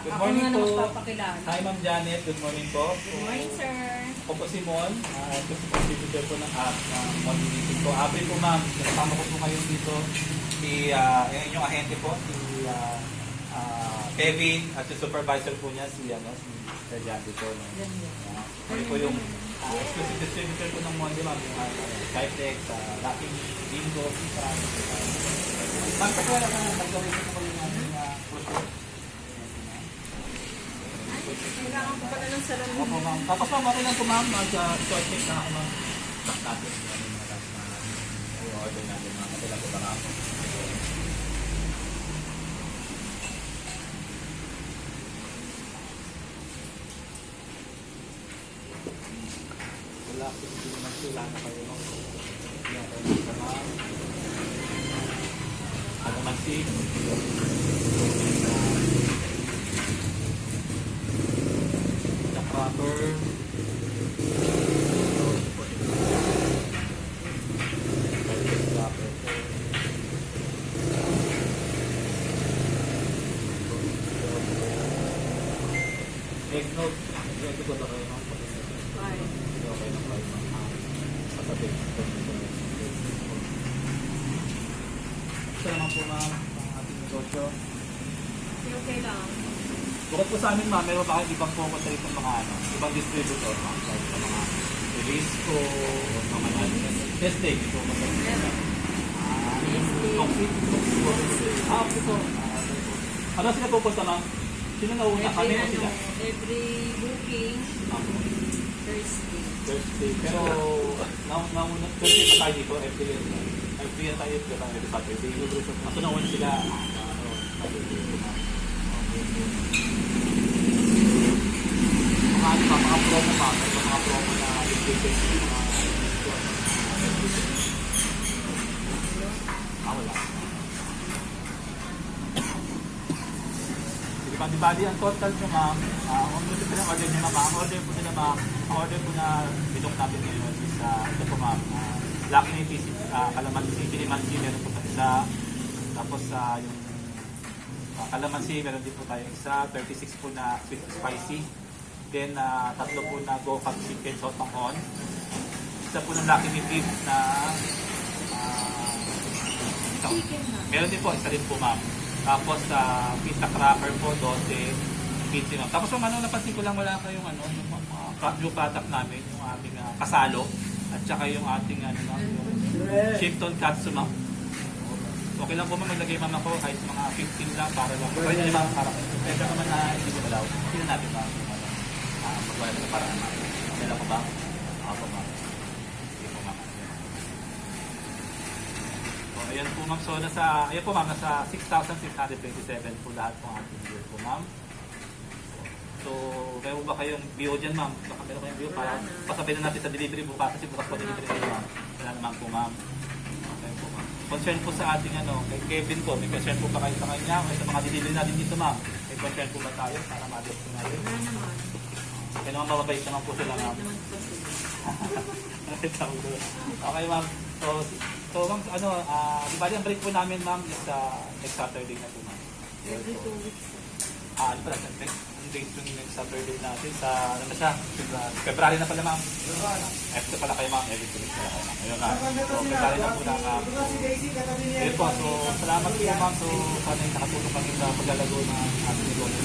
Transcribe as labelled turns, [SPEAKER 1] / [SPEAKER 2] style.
[SPEAKER 1] Good
[SPEAKER 2] Ako
[SPEAKER 1] morning
[SPEAKER 2] nga
[SPEAKER 1] po.
[SPEAKER 2] na magpapakilala.
[SPEAKER 1] Hi, Ma'am Janet. Good morning po.
[SPEAKER 2] Good morning, sir.
[SPEAKER 1] Ako po si Mon. Ito po contributor po ng app ng Mon Meeting po. April po, ma'am. Kasama ko po ngayon dito. Yung inyong ahente po, si Kevin at si supervisor po niya, si Sir Jandy po. No? Kami po yung exclusive distributor po ng Mon, ma'am. Yung Skyflex, Lucky Bingo, Pizza. Ma'am, pagkawala ka na, nag-gawin po ko yung process.
[SPEAKER 2] Kailangan ko pala ng salamin.
[SPEAKER 1] Opo, ma'am. Tapos ma'am, okay lang po ma'am. Mag-short check na ako ma'am. Back natin. I-order natin ma'am. Okay lang po ba ma'am? Wala po hindi naman sila na kayo ma'am. Hindi ako kayo sa ma'am. Ano man si? Proper take note. Ito ko na kayo ng okay na kayo pasabi. Ito naman po ma'am ang ating negosyo.
[SPEAKER 2] Okay lang.
[SPEAKER 1] Bukod po sa amin ma'am, meron ba kayong ibang pumunta rito mga ibang distributor ma'am? Like sa mga Risco, mga testing, ito mga okay po. Ano sila pupunta ma'am? Sino nauna? Kami o sila?
[SPEAKER 2] Every booking, Thursday.
[SPEAKER 1] Pero, nauna, Thursday pa tayo dito, every tayo dito, every Saturday. Ako nauna sila, mga promo pa, mga promo na ibigay wala. Di bali ang total nyo ma'am, ang order po ng order nyo ma'am, ang order po nila ma'am, ang order po na binok natin ngayon is ito po ma'am, Black Navy, Calamansi, Pilimansi, meron po sa isa, tapos yung Calamansi, meron din po tayo isa, 36 po na sweet spicy, then tatlo po na go-fat chicken sotong on, isa po ng Lucky Me beef na meron din po, isa rin po ma'am. Tapos pizza cracker po, 12, 15 ma'am. Tapos ano, napansin ko lang wala kayong yung new product namin, yung ating kasalo, at saka yung ating yung Shipton katsu ma'am. Okay lang po ma'am, maglagay ma'am ako kahit mga 15 lang para lang. Pwede na ma'am, para pwede naman na hindi ko malaw. Hindi na natin ma'am. Magwala na paraan ma'am. Okay lang po ba? Ako ma'am. Sige po ma'am. Ayan po ma'am, so ayan po ma'am, nasa 6,627 po lahat po ang ating bill po ma'am. So, kaya po ba kayong bio dyan ma'am? Baka meron kayong bio para pasabay na natin sa delivery bukas kasi bukas po delivery kayo ma'am. Wala naman po ma'am. Okay po ma'am. Concern po sa ating kay Kevin po, may concern po ba kayo sa kanya? May sa mga delivery natin dito ma'am? May concern po ba tayo para ma-address po natin?
[SPEAKER 2] Wala naman.
[SPEAKER 1] Kaya naman mababait naman po sila ma'am. Okay ma'am. So ma'am, di bali ang break po namin ma'am is next Saturday na po ma'am.
[SPEAKER 2] Every 2 weeks.
[SPEAKER 1] Ano pala, ang date yung next Saturday natin sa, ano na siya? February na pala ma'am. Ito pala kayo ma'am, every 2 weeks pala kayo ma'am. Ayun nga. So February na po na ma'am. Ayun po, so salamat po ma'am. So sana yung nakatulong kami sa paglalago ng ating negosyo